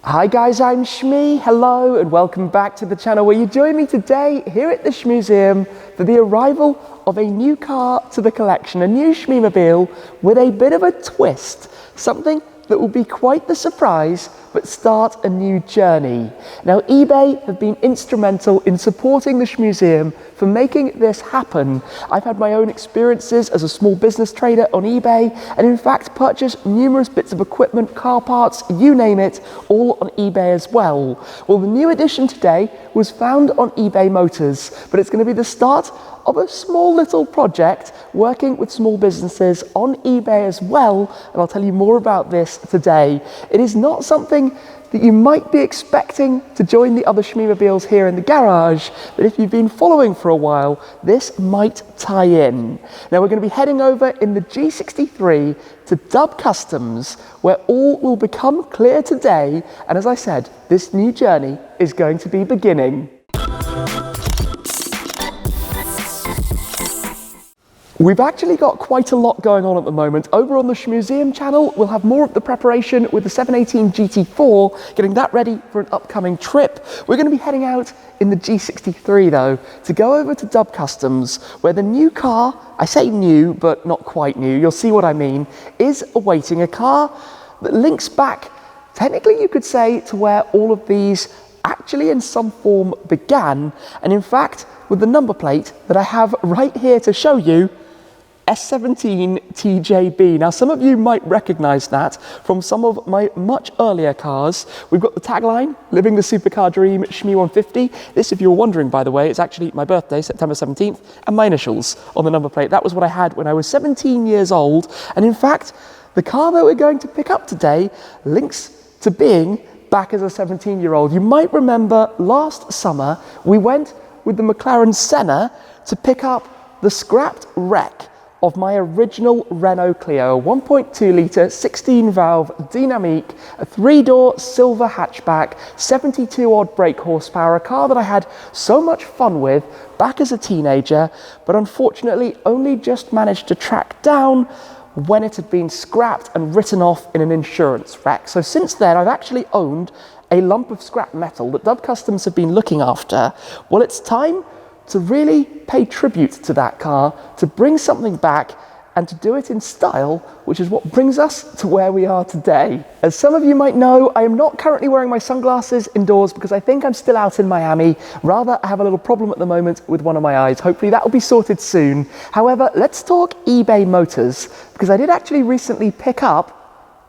Hi guys, I'm Shmee. Hello and welcome back to the channel where you join me today here at the Shmeemuseum for the arrival of a new car to the collection, a new Shmeemobile with a bit of a twist, something that will be quite the surprise but start a new journey. Now eBay have been instrumental in supporting the Shmeemuseum for making this happen. I've had my own experiences as a small business trader on eBay and in fact purchased numerous bits of equipment, car parts, you name it, all on eBay as well. Well, the new addition today was found on eBay Motors, but it's going to be the start of a small little project working with small businesses on eBay as well, and I'll tell you more about this today. It is not something that you might be expecting to join the other Shmeemobiles here in the garage, but if you've been following for a while, this might tie in. Now we're going to be heading over in the G63 to Dub Customs, where all will become clear today, and as I said, this new journey is going to be beginning. We've actually got quite a lot going on at the moment. Over on the Shmeemuseum channel, we'll have more of the preparation with the 718 GT4, getting that ready for an upcoming trip. We're going to be heading out in the G63 though, to go over to Dub Customs, where the new car, I say new, but not quite new, you'll see what I mean, is awaiting a car that links back, technically you could say, to where all of these actually in some form began, and in fact, with the number plate that I have right here to show you, S17 TJB. Now some of you might recognize that from some of my much earlier cars. We've got the tagline, living the supercar dream, Shmee 150. This, if you were wondering, by the way, is actually my birthday, September 17th, and my initials on the number plate. That was what I had when I was 17 years old. And in fact, the car that we're going to pick up today links to being back as a 17-year-old. You might remember last summer, we went with the McLaren Senna to pick up the scrapped wreck of my original Renault Clio, 1.2 litre, 16-valve Dynamique, a 3-door silver hatchback, 72-odd brake horsepower, a car that I had so much fun with back as a teenager, but unfortunately only just managed to track down when it had been scrapped and written off in an insurance wreck. So since then, I've actually owned a lump of scrap metal that Dub Customs have been looking after. Well, it's time to really pay tribute to that car, to bring something back and to do it in style, which is what brings us to where we are today. As some of you might know, I am not currently wearing my sunglasses indoors because I think I'm still out in Miami. Rather, I have a little problem at the moment with one of my eyes. Hopefully that will be sorted soon. However, let's talk eBay Motors, because I did actually recently pick up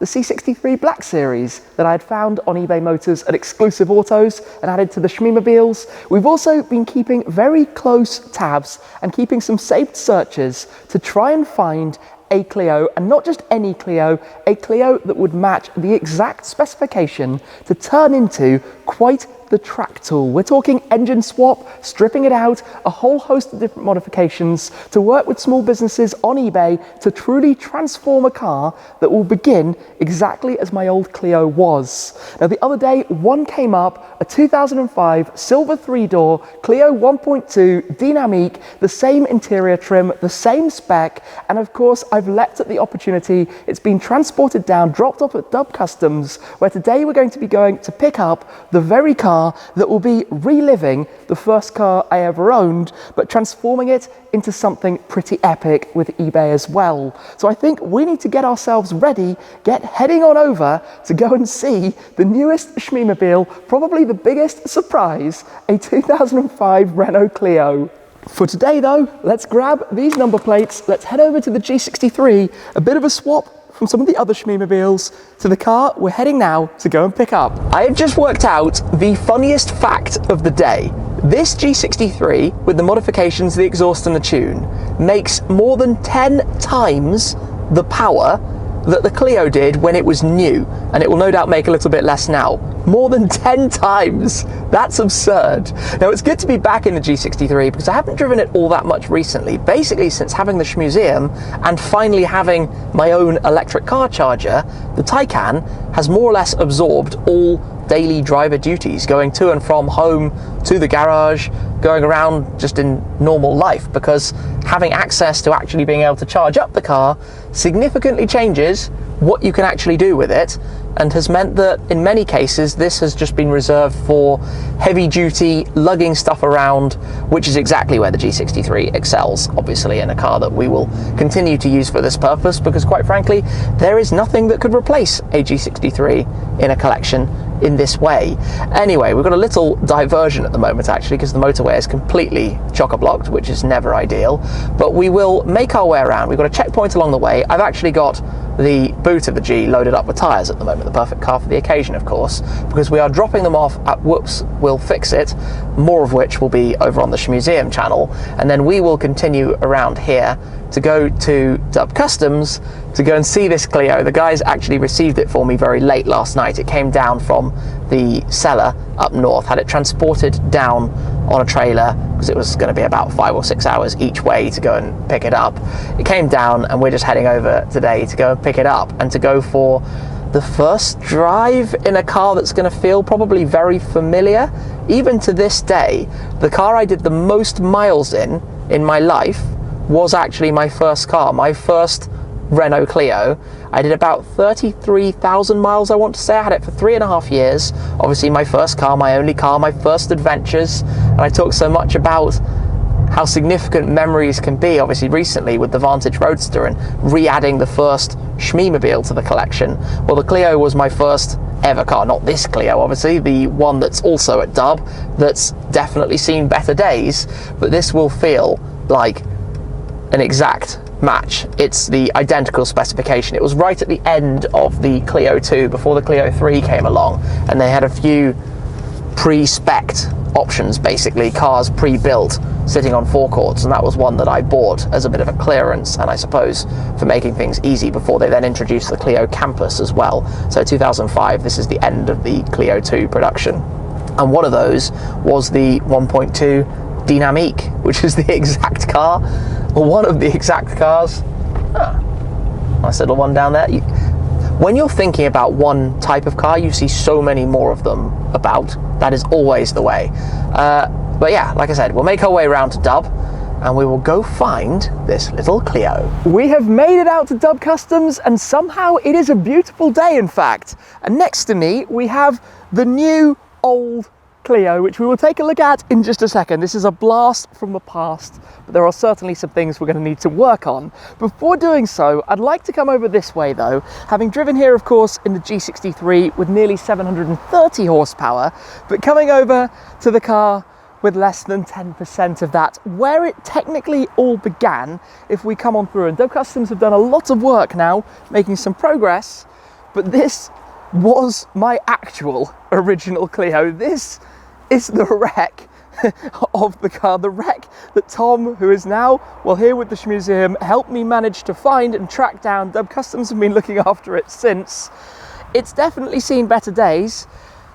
the C63 Black Series that I had found on eBay Motors at Exclusive Autos and added to the Shmeemobiles. We've also been keeping very close tabs and keeping some saved searches to try and find a Clio, and not just any Clio, a Clio that would match the exact specification to turn into quite the track tool. We're talking engine swap, stripping it out, a whole host of different modifications to work with small businesses on eBay to truly transform a car that will begin exactly as my old Clio was. Now the other day, one came up, a 2005 silver 3-door Clio 1.2 Dynamique, the same interior trim, the same spec, and of course I've leapt at the opportunity. It's been transported down, dropped off at Dub Customs, where today we're going to be going to pick up the very car that will be reliving the first car I ever owned, but transforming it into something pretty epic with eBay as well. So I think we need to get ourselves ready, get heading on over to go and see the newest Shmeemobile, probably the biggest surprise, a 2005 Renault Clio. For today though, let's grab these number plates, let's head over to the G63, a bit of a swap from some of the other Shmeemobiles to the car we're heading now to go and pick up. I have just worked out the funniest fact of the day. This G63, with the modifications, the exhaust and the tune, makes more than 10 times the power that the Clio did when it was new, and it will no doubt make a little bit less now. More than 10 times! That's absurd. Now it's good to be back in the G63 because I haven't driven it all that much recently, basically since having the Shmeemuseum and finally having my own electric car charger. The Taycan has more or less absorbed all daily driver duties, going to and from home to the garage, going around just in normal life, because having access to actually being able to charge up the car significantly changes what you can actually do with it. and has meant that in many cases this has just been reserved for heavy duty lugging stuff around, which is exactly where the G63 excels, obviously, in a car that we will continue to use for this purpose, because quite frankly there is nothing that could replace a G63 in a collection in this way. Anyway, we've got a little diversion at the moment actually, because the motorway is completely chock-a-blocked, which is never ideal, but we will make our way around. We've got a checkpoint along the way. I've actually got the boot of the G loaded up with tyres at the moment, the perfect car for the occasion, of course, because we are dropping them off at Whoops We'll Fix It, more of which will be over on the Shmeemobile channel, and then we will continue around here to go to Dub Customs to go and see this Clio. The guys actually received it for me very late last night. It came down from the seller up north, had it transported down on a trailer because it was going to be about 5 or 6 hours each way to go and pick it up. It came down and we're just heading over today to go and pick it up and to go for the first drive in a car that's going to feel probably very familiar. Even to this day, the car I did the most miles in my life was actually my first car, my first Renault Clio. I did about 33,000 miles, I want to say. I had it for 3.5 years. Obviously my first car, my only car, my first adventures. And I talk so much about how significant memories can be, obviously recently with the Vantage Roadster and re-adding the first Shmeemobile to the collection. Well, the Clio was my first ever car, not this Clio obviously, the one that's also at Dub, that's definitely seen better days, but this will feel like an exact match. It's the identical specification. It was right at the end of the Clio 2 before the Clio 3 came along, and they had a few pre-spec'd options, basically cars pre-built sitting on forecourts, and that was one that I bought as a bit of a clearance, and I suppose for making things easy before they then introduced the Clio Campus as well. So 2005, this is the end of the Clio 2 production, and one of those was the 1.2 Dynamique, which is the exact car, or one of the exact cars. Nice little one down there. When you're thinking about one type of car, you see so many more of them about. That is always the way. But yeah, like I said, we'll make our way around to Dub and we will go find this little Clio. We have made it out to Dub Customs, and somehow it is a beautiful day, in fact. And next to me, we have the new old Clio, which we will take a look at in just a second. This is a blast from the past, but there are certainly some things we're going to need to work on. Before doing so, I'd like to come over this way though, having driven here of course in the G63 with nearly 730 horsepower, but coming over to the car with less than 10% of that, where it technically all began, if we come on through. And Dub Customs have done a lot of work now, making some progress, but this was my actual original Clio. This is the wreck of the car, the wreck that Tom, who is now, well, here with the Shmeemobile, helped me manage to find and track down. Dub Customs have been looking after it since. It's definitely seen better days.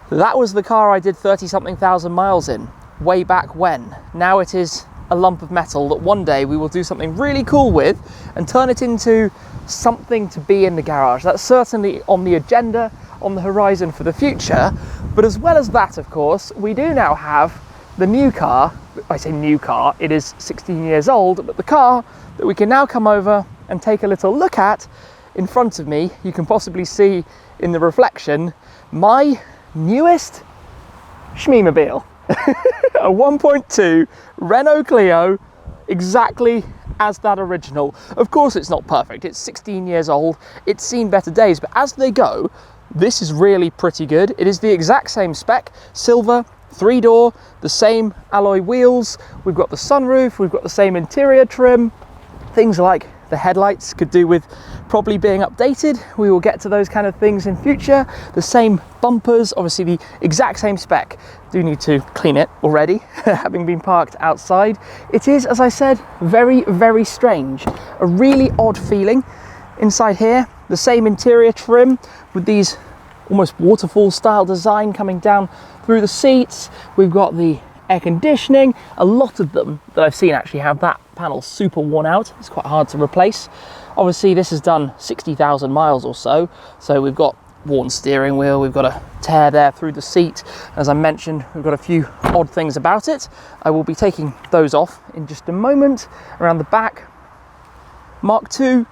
That was the car I did 30-something thousand miles in, way back when. Now it is a lump of metal that one day we will do something really cool with and turn it into something to be in the garage. That's certainly on the agenda, on the horizon for the future. But as well as that, of course, we do now have the new car. I say new car, it is 16 years old, but the car that we can now come over and take a little look at. In front of me, you can possibly see in the reflection my newest Shmeemobile. A 1.2 Renault Clio, exactly as that original. Of course it's not perfect, it's 16 years old, it's seen better days, but as they go, this is really pretty good. It is the exact same spec, silver, 3-door, the same alloy wheels, we've got the sunroof, we've got the same interior trim. Things like the headlights could do with probably being updated. We will get to those kind of things in future. The same bumpers, obviously the exact same spec. Do need to clean it already, having been parked outside. It is, as I said, very, very strange. A really odd feeling inside here. The same interior trim with these almost waterfall style design coming down through the seats. We've got the air conditioning. A lot of them that I've seen actually have that panel super worn out. It's quite hard to replace. Obviously this has done 60,000 miles or so, so we've got worn steering wheel, we've got a tear there through the seat. As I mentioned, we've got a few odd things about it. I will be taking those off in just a moment. Around the back, Mark II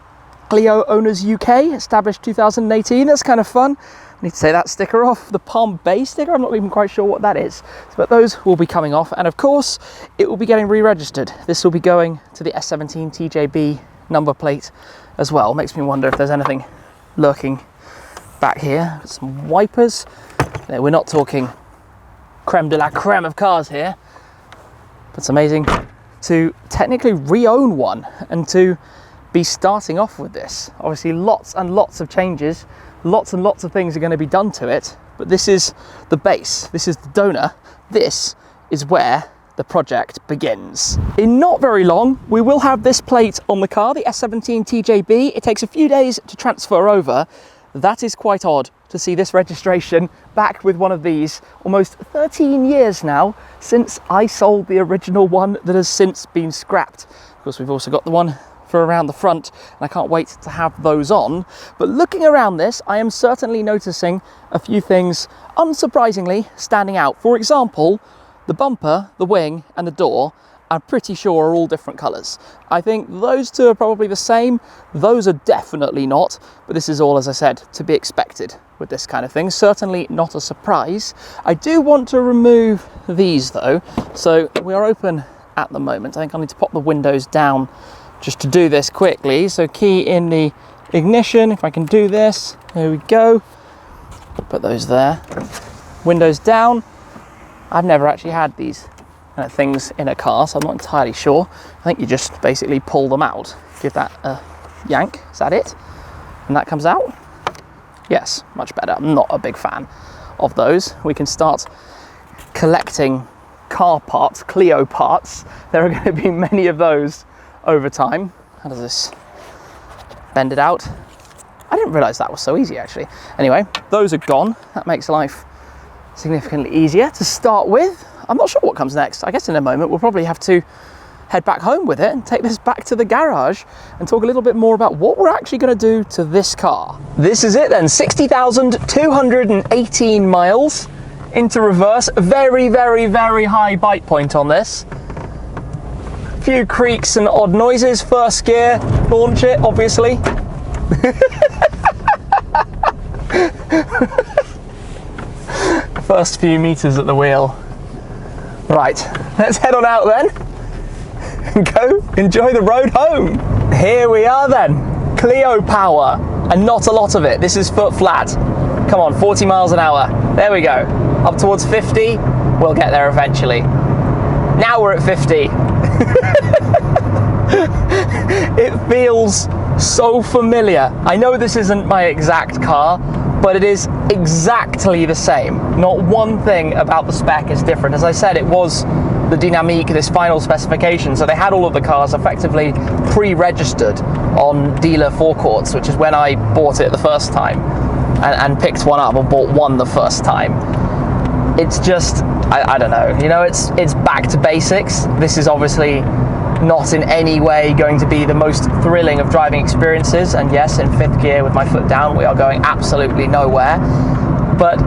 Clio Owners UK, established 2018. That's kind of fun. I need to take that sticker off, the Palm Bay sticker, I'm not even quite sure what that is. But those will be coming off, and of course, it will be getting re-registered. This will be going to the S17 TJB number plate as well. Makes me wonder if there's anything lurking back here. Some wipers. No, we're not talking creme de la creme of cars here, but it's amazing to technically re-own one and to be starting off with this. Obviously lots and lots of changes, lots and lots of things are going to be done to it, but this is the base, this is the donor, this is where the project begins. In not very long, we will have this plate on the car, the S17 TJB. It takes a few days to transfer over. That is quite odd to see this registration back with one of these, almost 13 years now since I sold the original one that has since been scrapped. Of course, we've also got the one for around the front, and I can't wait to have those on. But looking around this, I am certainly noticing a few things unsurprisingly standing out. For example, the bumper, the wing and the door, I'm pretty sure are all different colours. I think those two are probably the same, those are definitely not, but this is all, as I said, to be expected with this kind of thing. Certainly not a surprise. I do want to remove these though, so we are open at the moment. I think I need to pop the windows down just to do this quickly. So key in the ignition, if I can do this, there we go. Put those there. Windows down. I've never actually had these things in a car, so I'm not entirely sure. I think you just basically pull them out, give that a yank, is that it? And that comes out? Yes, much better. I'm not a big fan of those. We can start collecting car parts, Clio parts. There are going to be many of those over time. How does this bend it out? I didn't realize that was so easy actually. Anyway, those are gone. That makes life significantly easier to start with. I'm not sure what comes next. I guess in a moment we'll probably have to head back home with it and take this back to the garage and talk a little bit more about what we're actually going to do to this car. This is it then, 60,218 miles into reverse. Very, very, very high bite point on this. Few creaks and odd noises. First gear, launch it, obviously. First few meters at the wheel. Right, let's head on out then and go enjoy the road home. Here we are then, Clio power, and not a lot of it. This is foot flat. Come on, 40 miles an hour. There we go. Up towards 50, we'll get there eventually. Now we're at 50. It feels so familiar. I know this isn't my exact car, but it is exactly the same. Not one thing about the spec is different. As I said, it was the Dynamique, this final specification, so they had all of the cars effectively pre-registered on dealer forecourts, which is when I bought it the first time and picked one up, or bought one the first time. It's just, I don't know, you know, it's back to basics. This is obviously not in any way going to be the most thrilling of driving experiences, and yes, in fifth gear with my foot down we are going absolutely nowhere, but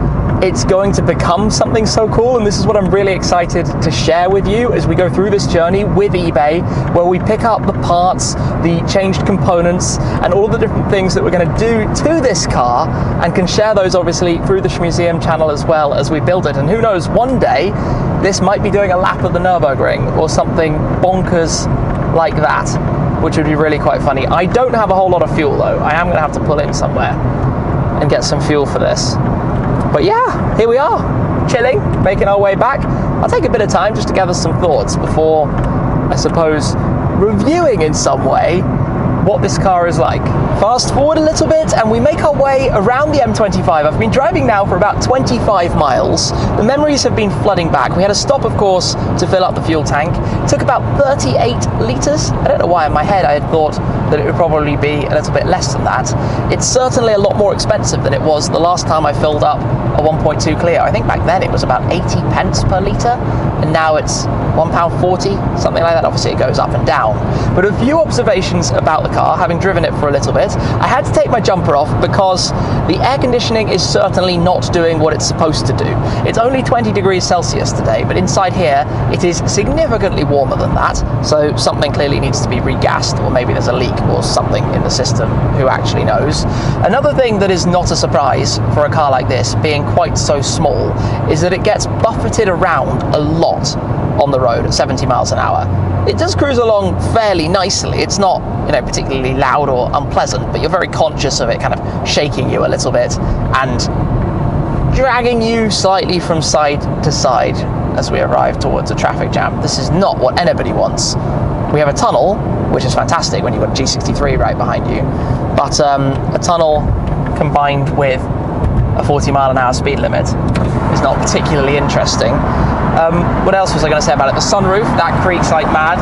it's going to become something so cool, and this is what I'm really excited to share with you as we go through this journey with eBay, where we pick up the parts, the changed components, and all the different things that we're going to do to this car, and can share those obviously through the Shmeemobile channel as well as we build it. And who knows, one day this might be doing a lap of the Nürburgring or something bonkers like that, which would be really quite funny. I don't have a whole lot of fuel though. I am going to have to pull in somewhere and get some fuel for this. But yeah, here we are, chilling, making our way back. I'll take a bit of time just to gather some thoughts before, I suppose, reviewing in some way what this car is like. Fast forward a little bit and we make our way around the M25. I've been driving now for about 25 miles. The memories have been flooding back. We had a stop, of course, to fill up the fuel tank. It took about 38 litres. I don't know why in my head I had thought that it would probably be a little bit less than that. It's certainly a lot more expensive than it was the last time I filled up a 1.2 Clio. I think back then it was about 80 pence per litre, and now it's £1.40, something like that. Obviously it goes up and down. But a few observations about the car, having driven it for a little bit. I had to take my jumper off because the air conditioning is certainly not doing what it's supposed to do. It's only 20 degrees Celsius today, but inside here it is significantly warmer than that, so something clearly needs to be regassed, or maybe there's a leak. or something in the system, who actually knows. Another thing that is not a surprise for a car like this, being quite so small, is that it gets buffeted around a lot on the road at 70 miles an hour. It does cruise along fairly nicely. It's not, you know, particularly loud or unpleasant, but you're very conscious of it kind of shaking you a little bit and dragging you slightly from side to side as we arrive towards a traffic jam. This is not what anybody wants. We have a tunnel, which is fantastic when you've got a G63 right behind you, but a tunnel combined with a 40 mile an hour speed limit is not particularly interesting. What else was I going to say about it? The sunroof, that creaks like mad.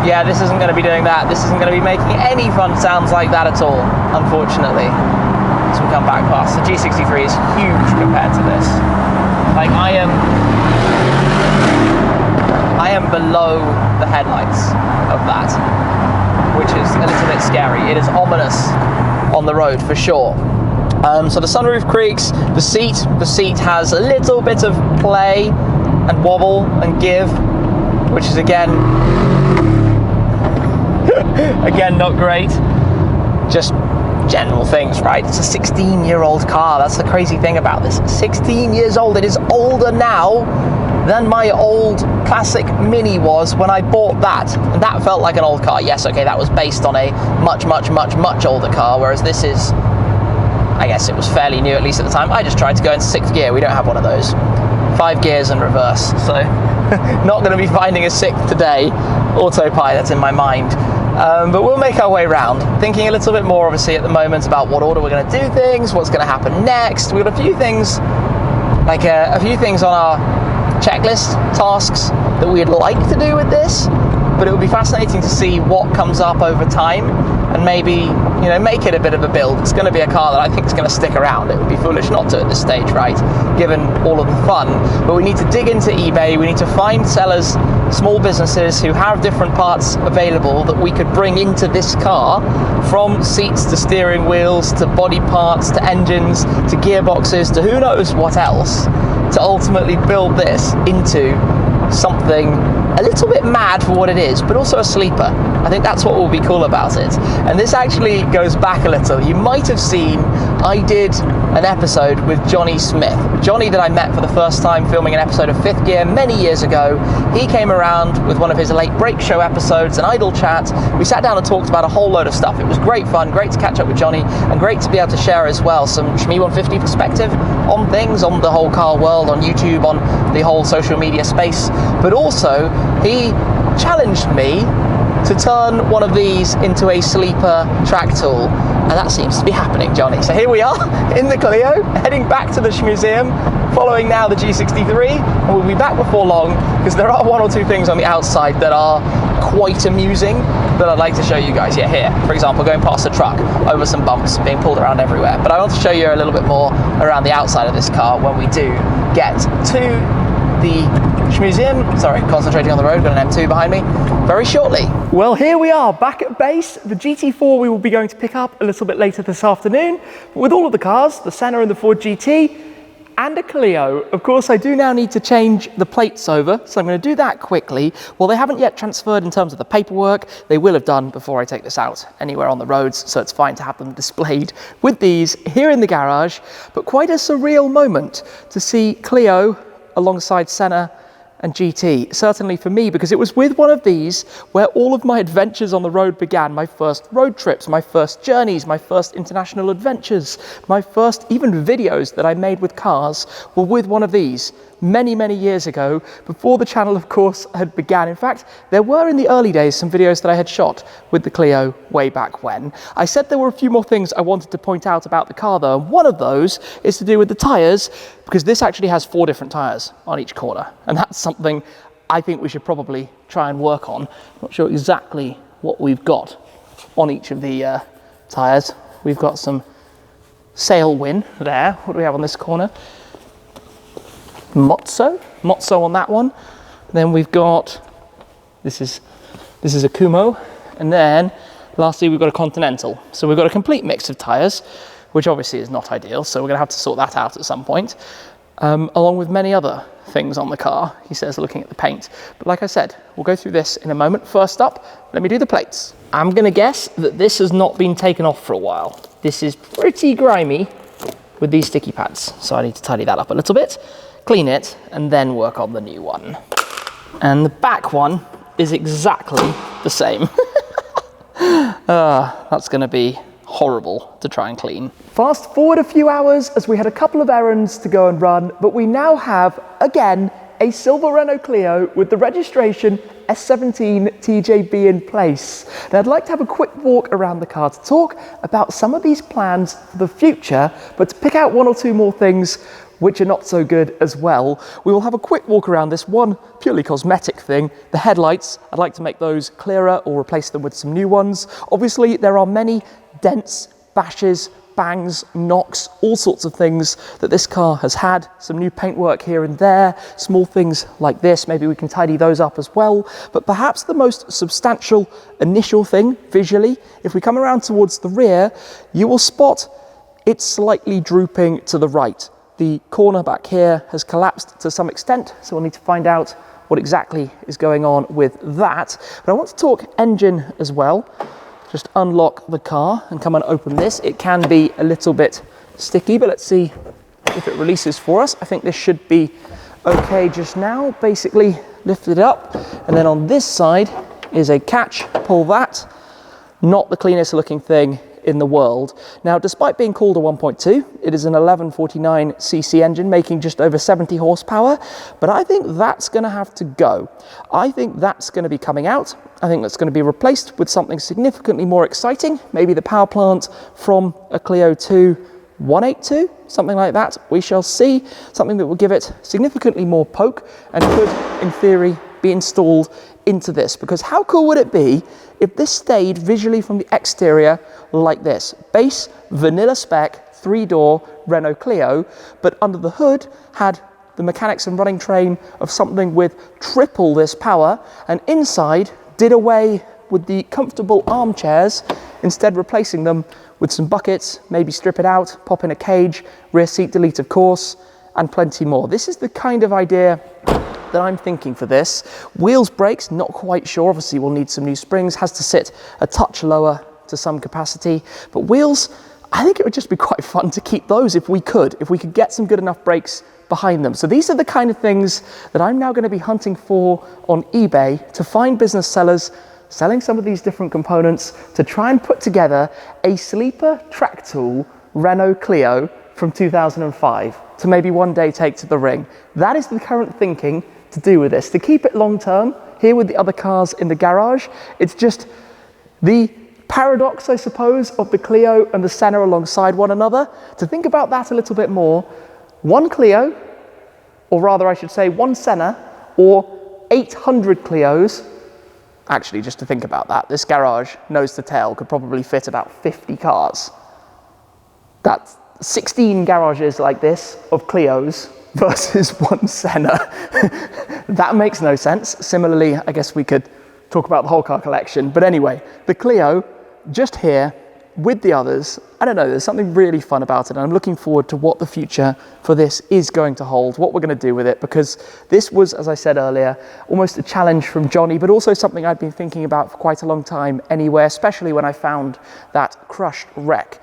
Yeah, this isn't going to be doing that. This isn't going to be making any front sounds like that at all, unfortunately. As we come back past, the G63 is huge compared to this. Like, I am below the headlights of that, which is a little bit scary. It is ominous on the road for sure. So the sunroof creaks, the seat has a little bit of play and wobble and give, which is again not great. Just general things, right? It's a 16-year-old car. That's the crazy thing about this. 16 years old. It is older now than my old classic Mini was when I bought that. And that felt like an old car. Yes, okay, that was based on a much older car, whereas this is, I guess it was fairly new, at least at the time. I just tried to go into 6th gear. We don't have one of those. 5 gears and reverse. So not going to be finding a 6th today. Autopilot in my mind. But we'll make our way around, thinking a little bit more obviously at the moment about what order we're going to do things, what's going to happen next. We've got a few things, like a few things on our checklist, tasks that we'd like to do with this, but it would be fascinating to see what comes up over time and maybe, you know, make it a bit of a build. It's going to be a car that I think is going to stick around. It would be foolish not to at this stage, right, given all of the fun. But we need to dig into eBay, we need to find sellers, small businesses who have different parts available that we could bring into this car, from seats to steering wheels to body parts to engines to gearboxes to who knows what else, to ultimately build this into something a little bit mad for what it is, but also a sleeper. I think that's what will be cool about it. And this actually goes back a little. You might have seen I did an episode with Jonny Smith. Jonny, that I met for the first time filming an episode of 5th Gear many years ago. He came around with one of his late break show episodes, an idle chat. We sat down and talked about a whole load of stuff. It was great fun, great to catch up with Jonny, and great to be able to share as well some Shmee 150 perspective on things, on the whole car world, on YouTube, on the whole social media space. But also, he challenged me to turn one of these into a sleeper track tool, and that seems to be happening, Jonny. So here we are in the Clio, heading back to the Shmeemuseum, following now the G63, and we'll be back before long, because there are one or two things on the outside that are quite amusing that I'd like to show you guys. Yeah, here, for example, going past a truck over some bumps, being pulled around everywhere. But I want to show you a little bit more around the outside of this car when we do get to the Shmeemuseum. Sorry, concentrating on the road, got an M2 behind me, very shortly. Well, here we are back at base. The GT4 we will be going to pick up a little bit later this afternoon. But with all of the cars, the Senna and the Ford GT, and a Clio, of course, I do now need to change the plates over, so I'm going to do that quickly. Well, they haven't yet transferred in terms of the paperwork. They will have done before I take this out anywhere on the roads, so it's fine to have them displayed with these here in the garage. But quite a surreal moment to see Clio alongside Senna and GT, certainly for me, because it was with one of these where all of my adventures on the road began. My first road trips, my first journeys, my first international adventures, my first even videos that I made with cars were with one of these many years ago, before the channel, of course, had began. In fact, there were in the early days some videos that I had shot with the Clio way back when. I said there were a few more things I wanted to point out about the car though, and one of those is to do with the tyres, because this actually has 4 different tyres on each corner, and that's something I think we should probably try and work on. Not sure exactly what we've got on each of the tyres. We've got some Sailwind there. What do we have on this corner? Motso on that one. Then we've got, this is a Kumo, and then lastly we've got a Continental. So we've got a complete mix of tyres, which obviously is not ideal, so we're going to have to sort that out at some point. along with many other things on the car, he says, looking at the paint. But like I said, we'll go through this in a moment. First up, let me do the plates. I'm gonna guess that this has not been taken off for a while. This is pretty grimy with these sticky pads, so I need to tidy that up a little bit, clean it, and then work on the new one. And the back one is exactly the same. That's gonna be horrible to try and clean. Fast forward a few hours as we had a couple of errands to go and run, but we now have, again, a silver Renault Clio with the registration S17 TJB in place. Now I'd like to have a quick walk around the car to talk about some of these plans for the future, but to pick out one or two more things which are not so good as well. We will have a quick walk around this one purely cosmetic thing. The headlights, I'd like to make those clearer or replace them with some new ones. Obviously there are many dents, bashes, bangs, knocks, all sorts of things that this car has had. Some new paintwork here and there, small things like this, maybe we can tidy those up as well. But perhaps the most substantial initial thing visually, if we come around towards the rear, you will spot it's slightly drooping to the right. The corner back here has collapsed to some extent, so we'll need to find out what exactly is going on with that. But I want to talk engine as well. Just unlock the car and come and open this. It can be a little bit sticky, but let's see if it releases for us. I think this should be okay just now. Basically lift it up, and then on this side is a catch, pull that. Not the cleanest looking thing in the world. Now, despite being called a 1.2, it is an 1149cc engine making just over 70 horsepower, but I think that's going to have to go. I think that's going to be coming out. I think that's going to be replaced with something significantly more exciting, maybe the power plant from a Clio 2 182, something like that. We shall see. Something that will give it significantly more poke and could, in theory, be installed into this, because how cool would it be if this stayed visually from the exterior like this? Base, vanilla spec, 3-door Renault Clio, but under the hood had the mechanics and running train of something with triple this power, and inside did away with the comfortable armchairs, instead replacing them with some buckets, maybe strip it out, pop in a cage, rear seat delete of course, and plenty more. This is the kind of idea that I'm thinking for this. Wheels, brakes, not quite sure. Obviously we'll need some new springs, has to sit a touch lower to some capacity, but wheels, I think it would just be quite fun to keep those if we could get some good enough brakes behind them. So these are the kind of things that I'm now going to be hunting for on eBay to find business sellers selling some of these different components to try and put together a sleeper track tool Renault Clio from 2005 to maybe one day take to the ring. That is the current thinking to do with this, to keep it long term here with the other cars in the garage. It's just the paradox, I suppose, of the Clio and the Senna alongside one another. To think about that a little bit more, one Clio, or rather I should say one Senna, or 800 Clios. Actually, just to think about that, this garage, nose to tail, could probably fit about 50 cars. That's 16 garages like this of Clios versus one Senna. That makes no sense. Similarly, I guess we could talk about the whole car collection. But anyway, the Clio, just here with the others, I don't know, there's something really fun about it. And I'm looking forward to what the future for this is going to hold, what we're going to do with it, because this was, as I said earlier, almost a challenge from Jonny, but also something I'd been thinking about for quite a long time anyway, especially when I found that crushed wreck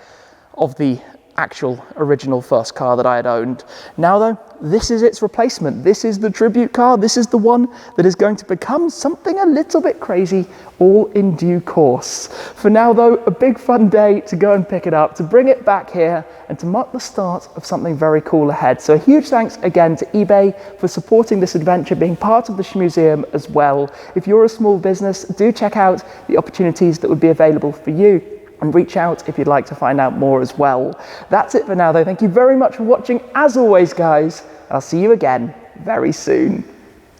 of the actual original first car that I had owned. Now though, this is its replacement. This is the tribute car. This is the one that is going to become something a little bit crazy, all in due course. For now though, a big fun day to go and pick it up, to bring it back here and to mark the start of something very cool ahead. So a huge thanks again to eBay for supporting this adventure, being part of the Shmeemuseum as well. If you're a small business, do check out the opportunities that would be available for you, and reach out if you'd like to find out more as well. That's it for now though. Thank you very much for watching as always, guys. I'll see you again very soon.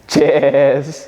Cheers.